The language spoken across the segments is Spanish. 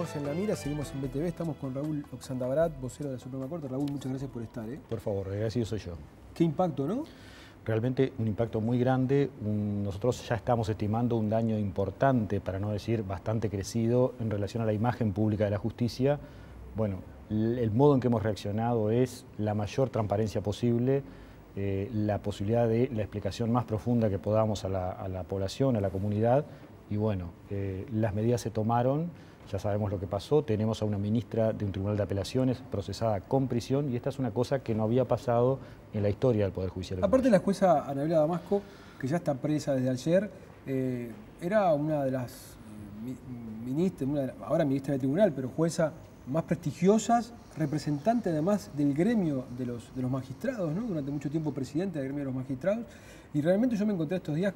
Seguimos en La Mira, seguimos en BTV, estamos con Raúl Oxandabarat, vocero de la Suprema Corte. Raúl, muchas gracias por estar. Por favor, agradecido soy yo. Qué impacto, ¿no? Realmente un impacto muy grande. Nosotros ya estamos estimando un daño importante, para no decir bastante crecido, en relación a la imagen pública de la justicia. Bueno, el modo en que hemos reaccionado es la mayor transparencia posible, la posibilidad de la explicación más profunda que podamos a la población, a la comunidad. Y bueno, las medidas se tomaron, ya sabemos lo que pasó, tenemos a una ministra de un tribunal de apelaciones procesada con prisión y esta es una cosa que no había pasado en la historia del Poder Judicial. Aparte, la jueza Anabela Damasco, que ya está presa desde ayer, era una de las ministras, ahora ministra del tribunal, pero jueza más prestigiosas, representante además del gremio de los magistrados, ¿no? Durante mucho tiempo presidente del gremio de los magistrados, y realmente yo me encontré estos días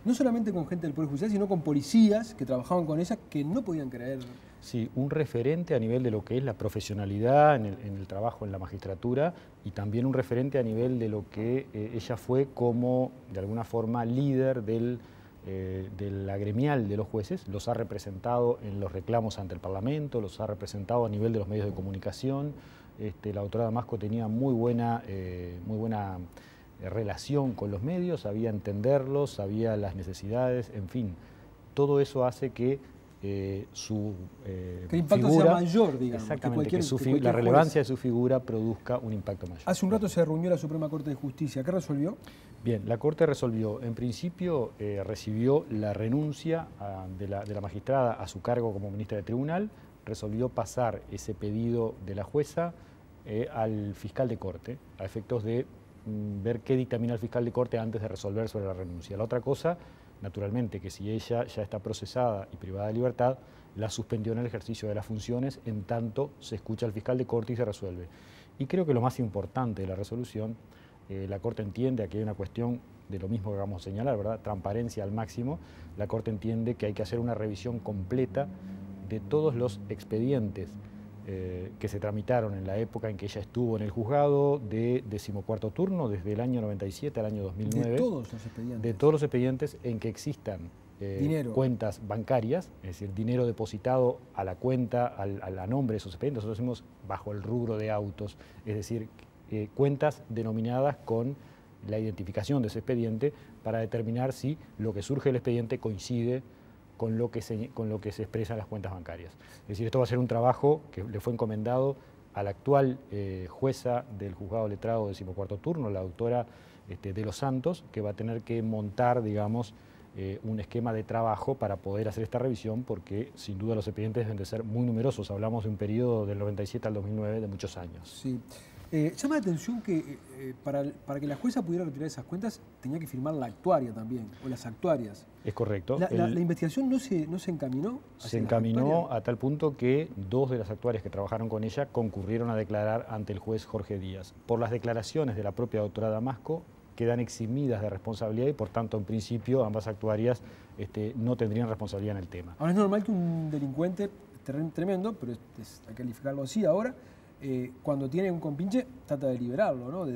no solamente con gente del Poder Judicial, sino con policías que trabajaban con ella que no podían creer. Sí, un referente a nivel de lo que es la profesionalidad en el trabajo en la magistratura y también un referente a nivel de lo que ella fue como, de alguna forma, líder de la gremial de los jueces. Los ha representado en los reclamos ante el Parlamento, los ha representado a nivel de los medios de comunicación. La doctora Damasco tenía muy buena relación con los medios, sabía entenderlos, sabía las necesidades, en fin. Todo eso hace que su que el impacto figura, sea mayor, digamos. exactamente, que la relevancia de su figura produzca un impacto mayor. Hace un rato se reunió la Suprema Corte de Justicia. ¿Qué resolvió? Bien, la Corte resolvió, en principio recibió la renuncia de la magistrada a su cargo como ministra de tribunal, resolvió pasar ese pedido de la jueza al fiscal de Corte, a efectos de ver qué dictamina el fiscal de Corte antes de resolver sobre la renuncia. La otra cosa, naturalmente, que si ella ya está procesada y privada de libertad, la suspendió en el ejercicio de las funciones en tanto se escucha al fiscal de Corte y se resuelve. Y creo que lo más importante de la resolución, la Corte entiende, aquí hay una cuestión de lo mismo que vamos a señalar, ¿verdad? Transparencia al máximo. La Corte entiende que hay que hacer una revisión completa de todos los expedientes que se tramitaron en la época en que ella estuvo en el juzgado de 14º turno, desde el año 97 al año 2009. De todos los expedientes. De todos los expedientes en que existan cuentas bancarias, es decir, dinero depositado a la cuenta, a nombre de esos expedientes. Nosotros hacemos bajo el rubro de autos, es decir, cuentas denominadas con la identificación de ese expediente para determinar si lo que surge del expediente coincide con lo que se expresa en las cuentas bancarias. Es decir, esto va a ser un trabajo que le fue encomendado a la actual jueza del juzgado letrado de 14º turno, la doctora de los Santos, que va a tener que montar, digamos, un esquema de trabajo para poder hacer esta revisión, porque sin duda los expedientes deben de ser muy numerosos. Hablamos de un periodo del 97 al 2009 de muchos años. Sí. Llama la atención que para que la jueza pudiera retirar esas cuentas tenía que firmar la actuaria también, o las actuarias. Es correcto. ¿La investigación no se encaminó? Se encaminó a tal punto que 2 de las actuarias que trabajaron con ella concurrieron a declarar ante el juez Jorge Díaz. Por las declaraciones de la propia doctora Damasco, quedan eximidas de responsabilidad y por tanto en principio ambas actuarias no tendrían responsabilidad en el tema. Ahora es normal que un delincuente tremendo, pero hay que calificarlo así ahora, cuando tiene un compinche trata de liberarlo, ¿no?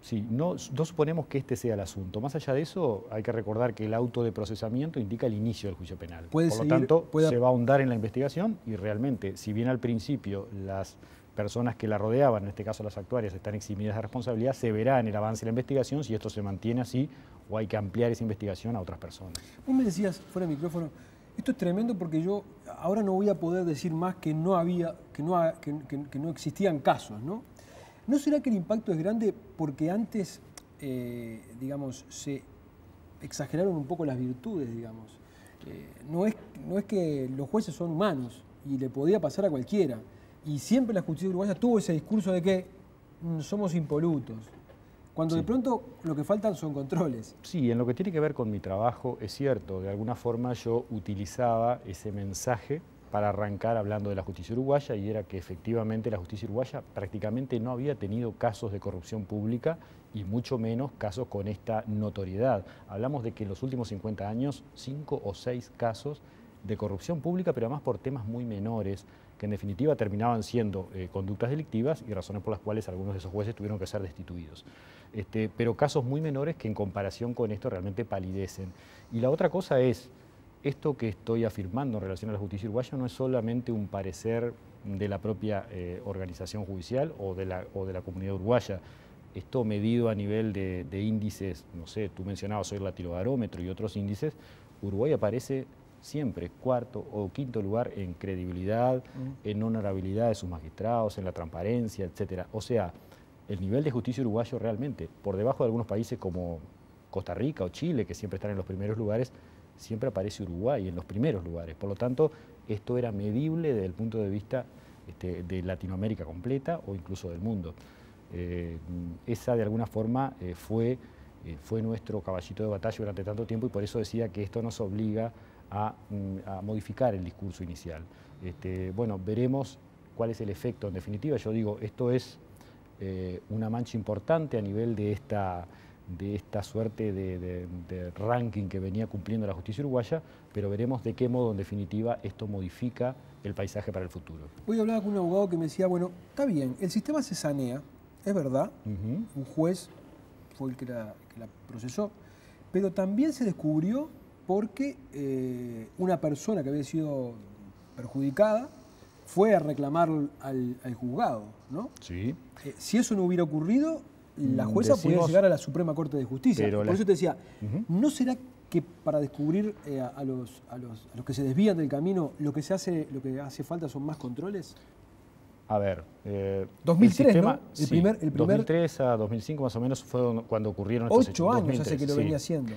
Sí, no suponemos que este sea el asunto. Más allá de eso, hay que recordar que el auto de procesamiento indica el inicio del juicio penal. Por lo tanto, se va a ahondar en la investigación y realmente, si bien al principio las personas que la rodeaban, en este caso las actuarias, están eximidas de responsabilidad, se verá en el avance de la investigación si esto se mantiene así o hay que ampliar esa investigación a otras personas. Vos me decías, fuera de micrófono, esto es tremendo porque yo ahora no voy a poder decir más que no existían casos, ¿no? ¿No será que el impacto es grande porque antes, digamos, se exageraron un poco las virtudes, digamos? No es que los jueces son humanos y le podía pasar a cualquiera. Y siempre la justicia uruguaya tuvo ese discurso de que somos impolutos. Cuando de pronto lo que faltan son controles. Sí, en lo que tiene que ver con mi trabajo, es cierto, de alguna forma yo utilizaba ese mensaje para arrancar hablando de la justicia uruguaya y era que efectivamente la justicia uruguaya prácticamente no había tenido casos de corrupción pública y mucho menos casos con esta notoriedad. Hablamos de que en los últimos 50 años, 5 o 6 casos de corrupción pública, pero además por temas muy menores, que en definitiva terminaban siendo conductas delictivas y razones por las cuales algunos de esos jueces tuvieron que ser destituidos. Pero casos muy menores que en comparación con esto realmente palidecen. Y la otra cosa es, esto que estoy afirmando en relación a la justicia uruguaya no es solamente un parecer de la propia organización judicial o de la comunidad uruguaya. Esto medido a nivel de índices, no sé, tú mencionabas hoy el latinobarómetro y otros índices, Uruguay aparece siempre cuarto o quinto lugar en credibilidad, en honorabilidad de sus magistrados, en la transparencia, etcétera. O sea, el nivel de justicia uruguayo realmente, por debajo de algunos países como Costa Rica o Chile, que siempre están en los primeros lugares, siempre aparece Uruguay en los primeros lugares. Por lo tanto, esto era medible desde el punto de vista de Latinoamérica completa o incluso del mundo. Esa de alguna forma fue nuestro caballito de batalla durante tanto tiempo y por eso decía que esto nos obliga a modificar el discurso inicial. Bueno, veremos cuál es el efecto. En definitiva, yo digo, esto es una mancha importante a nivel de esta suerte de ranking que venía cumpliendo la justicia uruguaya, pero veremos de qué modo, en definitiva, esto modifica el paisaje para el futuro. Hoy hablaba con un abogado que me decía, bueno, está bien, el sistema se sanea, es verdad, un juez fue el que la procesó, pero también se descubrió porque una persona que había sido perjudicada fue a reclamar al juzgado, ¿no? Sí. Si eso no hubiera ocurrido, la jueza podría llegar a la Suprema Corte de Justicia. Por eso te decía, ¿no será que para descubrir a los que se desvían del camino, lo que hace falta son más controles? A ver, 2003, el sistema, ¿no? Sí, 2003 a 2005 más o menos fue cuando ocurrieron estos hechos. 8 años 2003, hace que lo venía haciendo.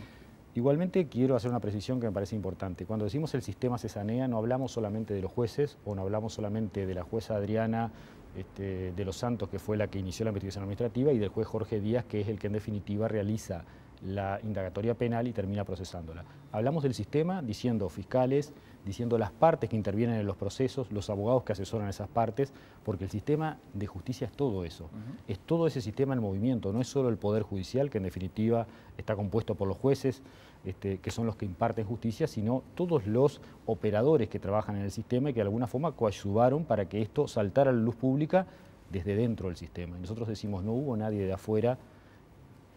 Igualmente quiero hacer una precisión que me parece importante. Cuando decimos el sistema se sanea, no hablamos solamente de los jueces o no hablamos solamente de la jueza Adriana de los Santos, que fue la que inició la investigación administrativa, y del juez Jorge Díaz, que es el que en definitiva realiza la indagatoria penal y termina procesándola. Hablamos del sistema diciendo fiscales, diciendo las partes que intervienen en los procesos, los abogados que asesoran esas partes, porque el sistema de justicia es todo eso, es todo ese sistema en movimiento, no es solo el Poder Judicial, que en definitiva está compuesto por los jueces, que son los que imparten justicia, sino todos los operadores que trabajan en el sistema y que de alguna forma coadyuvaron para que esto saltara a la luz pública desde dentro del sistema. Y nosotros decimos, no hubo nadie de afuera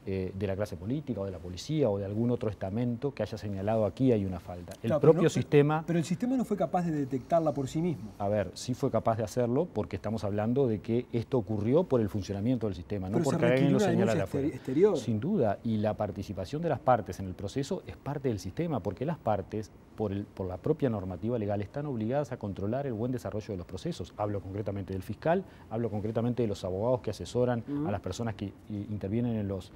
de la clase política o de la policía o de algún otro estamento que haya señalado aquí hay una falta. El propio sistema... Pero el sistema no fue capaz de detectarla por sí mismo. A ver, sí fue capaz de hacerlo porque estamos hablando de que esto ocurrió por el funcionamiento del sistema, no porque alguien lo señala de afuera. Exterior. Sin duda, y la participación de las partes en el proceso es parte del sistema, porque las partes, por la propia normativa legal, están obligadas a controlar el buen desarrollo de los procesos. Hablo concretamente del fiscal, hablo concretamente de los abogados que asesoran a las personas que intervienen en los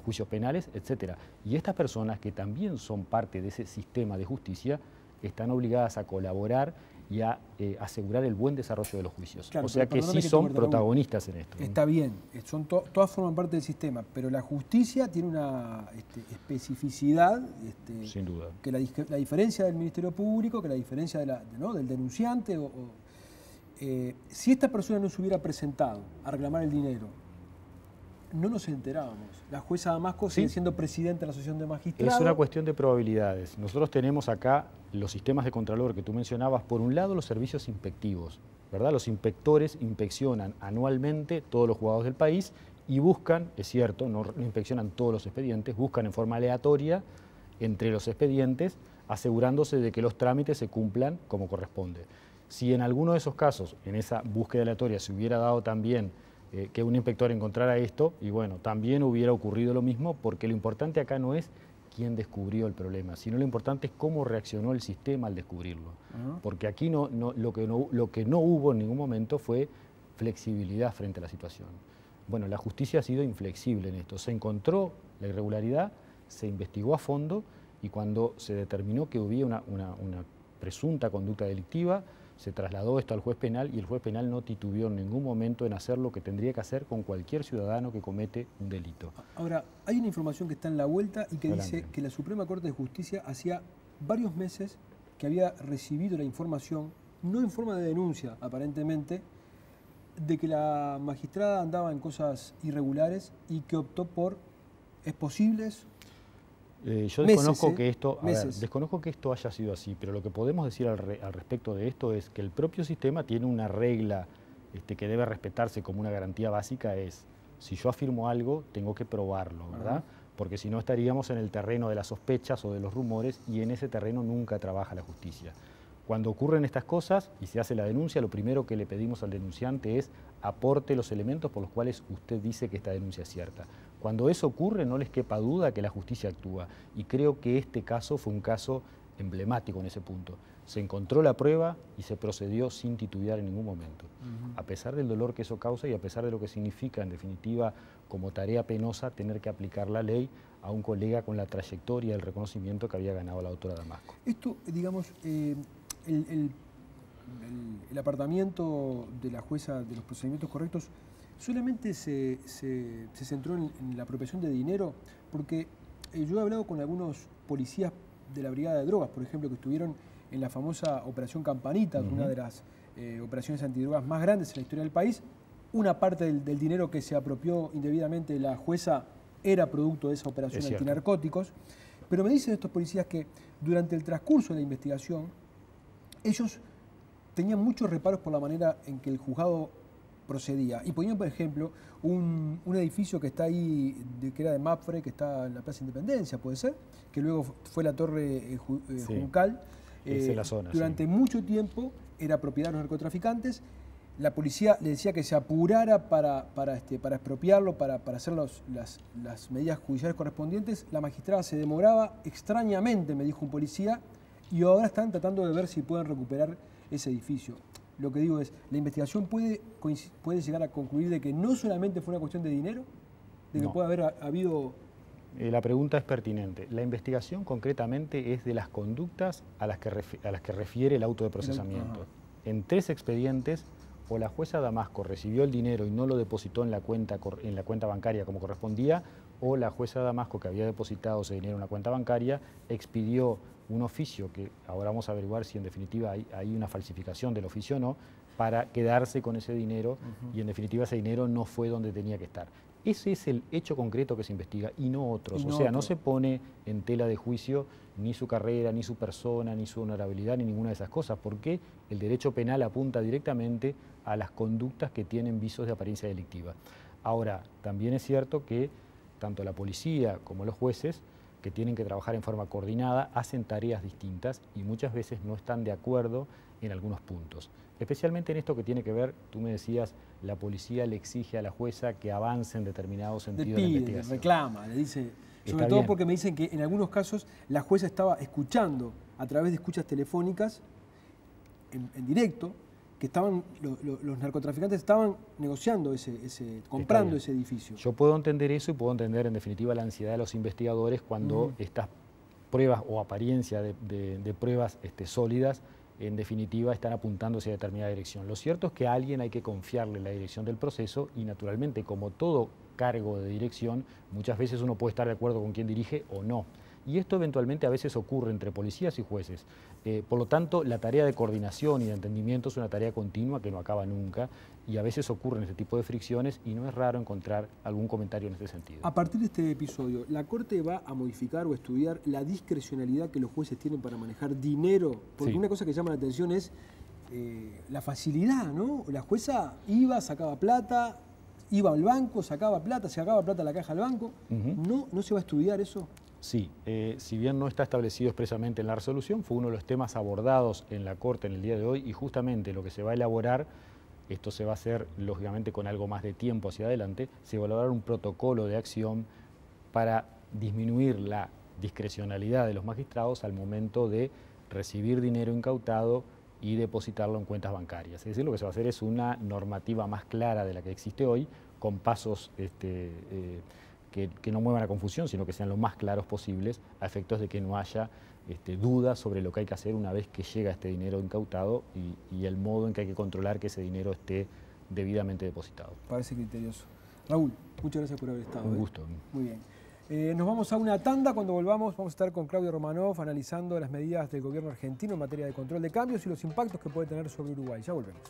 juicios penales, etcétera. Y estas personas, que también son parte de ese sistema de justicia, están obligadas a colaborar y a asegurar el buen desarrollo de los juicios. Claro, o sea que sí son protagonistas en esto. Está bien, todas forman parte del sistema, pero la justicia tiene una especificidad, sin duda, que la diferencia del Ministerio Público, que la diferencia del denunciante. Si esta persona no se hubiera presentado a reclamar el dinero, no nos enterábamos. La jueza Damasco sigue siendo presidenta de la Asociación de Magistrados. Es una cuestión de probabilidades. Nosotros tenemos acá los sistemas de contralor que tú mencionabas. Por un lado, los servicios inspectivos, ¿verdad? Los inspectores inspeccionan anualmente todos los juzgados del país y buscan, es cierto, no inspeccionan todos los expedientes, buscan en forma aleatoria entre los expedientes, asegurándose de que los trámites se cumplan como corresponde. Si en alguno de esos casos, en esa búsqueda aleatoria, se hubiera dado también que un inspector encontrara esto, y bueno, también hubiera ocurrido lo mismo, porque lo importante acá no es quién descubrió el problema, sino lo importante es cómo reaccionó el sistema al descubrirlo. Porque aquí lo que no hubo en ningún momento fue flexibilidad frente a la situación. Bueno, la justicia ha sido inflexible en esto. Se encontró la irregularidad, se investigó a fondo, y cuando se determinó que hubiera una presunta conducta delictiva, se trasladó esto al juez penal y el juez penal no titubeó en ningún momento en hacer lo que tendría que hacer con cualquier ciudadano que comete un delito. Ahora, hay una información que está en la vuelta y que dice que la Suprema Corte de Justicia hacía varios meses que había recibido la información, no en forma de denuncia aparentemente, de que la magistrada andaba en cosas irregulares y que optó por exposibles. Yo desconozco desconozco que esto haya sido así, pero lo que podemos decir al respecto de esto es que el propio sistema tiene una regla que debe respetarse como una garantía básica, es si yo afirmo algo, tengo que probarlo, ¿verdad? porque si no estaríamos en el terreno de las sospechas o de los rumores, y en ese terreno nunca trabaja la justicia. Cuando ocurren estas cosas y se hace la denuncia, lo primero que le pedimos al denunciante es aporte los elementos por los cuales usted dice que esta denuncia es cierta. Cuando eso ocurre, no les quepa duda que la justicia actúa, y creo que este caso fue un caso emblemático en ese punto. Se encontró la prueba y se procedió sin titubear en ningún momento. A pesar del dolor que eso causa y a pesar de lo que significa, en definitiva, como tarea penosa, tener que aplicar la ley a un colega con la trayectoria y el reconocimiento que había ganado la doctora Damasco. Esto, digamos, el apartamiento de la jueza de los procedimientos correctos solamente se centró en la apropiación de dinero, porque yo he hablado con algunos policías de la Brigada de Drogas, por ejemplo, que estuvieron en la famosa Operación Campanita, una de las operaciones antidrogas más grandes en la historia del país. Una parte del dinero que se apropió indebidamente la jueza era producto de esa operación antinarcóticos. Pero me dicen estos policías que durante el transcurso de la investigación, ellos tenían muchos reparos por la manera en que el juzgado procedía. Y ponían, por ejemplo, un edificio que está ahí, que era de Mapfre, que está en la Plaza Independencia, puede ser, que luego fue la Torre Juncal. La zona, durante mucho tiempo era propiedad de los narcotraficantes. La policía le decía que se apurara para expropiarlo, para hacer las medidas judiciales correspondientes. La magistrada se demoraba extrañamente, me dijo un policía, y ahora están tratando de ver si pueden recuperar ese edificio. Lo que digo es, ¿la investigación puede llegar a concluir de que no solamente fue una cuestión de dinero? ¿De que puede haber habido...? La pregunta es pertinente. La investigación concretamente es de las conductas a las que refiere el auto de procesamiento. En 3 expedientes, o la jueza Damasco recibió el dinero y no lo depositó en la cuenta bancaria como correspondía, o la jueza Damasco, que había depositado ese dinero en una cuenta bancaria, expidió un oficio, que ahora vamos a averiguar si en definitiva hay una falsificación del oficio o no, para quedarse con ese dinero, y en definitiva ese dinero no fue donde tenía que estar. Ese es el hecho concreto que se investiga y no otros. No se pone en tela de juicio ni su carrera, ni su persona, ni su honorabilidad, ni ninguna de esas cosas, porque el derecho penal apunta directamente a las conductas que tienen visos de apariencia delictiva. Ahora, también es cierto que tanto la policía como los jueces, que tienen que trabajar en forma coordinada, hacen tareas distintas y muchas veces no están de acuerdo en algunos puntos. Especialmente en esto que tiene que ver, tú me decías, la policía le exige a la jueza que avance en determinado sentido de la investigación. Le reclama, le dice, sobre todo porque me dicen que en algunos casos la jueza estaba escuchando a través de escuchas telefónicas en directo, que los narcotraficantes estaban negociando comprando ese edificio. Yo puedo entender eso y puedo entender en definitiva la ansiedad de los investigadores cuando estas pruebas o apariencia de pruebas sólidas en definitiva están apuntando hacia determinada dirección. Lo cierto es que a alguien hay que confiarle la dirección del proceso y naturalmente, como todo cargo de dirección, muchas veces uno puede estar de acuerdo con quien dirige o no. Y esto eventualmente a veces ocurre entre policías y jueces. Por lo tanto, la tarea de coordinación y de entendimiento es una tarea continua que no acaba nunca y a veces ocurren este tipo de fricciones y no es raro encontrar algún comentario en este sentido. A partir de este episodio, ¿la Corte va a modificar o estudiar la discrecionalidad que los jueces tienen para manejar dinero? Porque una cosa que llama la atención es la facilidad, ¿no? La jueza iba, sacaba plata, iba al banco, sacaba plata a la caja del banco. ¿No se va a estudiar eso? Sí, si bien no está establecido expresamente en la resolución, fue uno de los temas abordados en la Corte en el día de hoy y justamente lo que se va a elaborar, esto se va a hacer lógicamente con algo más de tiempo hacia adelante, se va a elaborar un protocolo de acción para disminuir la discrecionalidad de los magistrados al momento de recibir dinero incautado y depositarlo en cuentas bancarias. Es decir, lo que se va a hacer es una normativa más clara de la que existe hoy, con pasos que no muevan a confusión, sino que sean lo más claros posibles, a efectos de que no haya dudas sobre lo que hay que hacer una vez que llega este dinero incautado y el modo en que hay que controlar que ese dinero esté debidamente depositado. Parece criterioso. Raúl, muchas gracias por haber estado. Un gusto. Muy bien. Nos vamos a una tanda. Cuando volvamos vamos a estar con Claudio Romanov analizando las medidas del gobierno argentino en materia de control de cambios y los impactos que puede tener sobre Uruguay. Ya volvemos.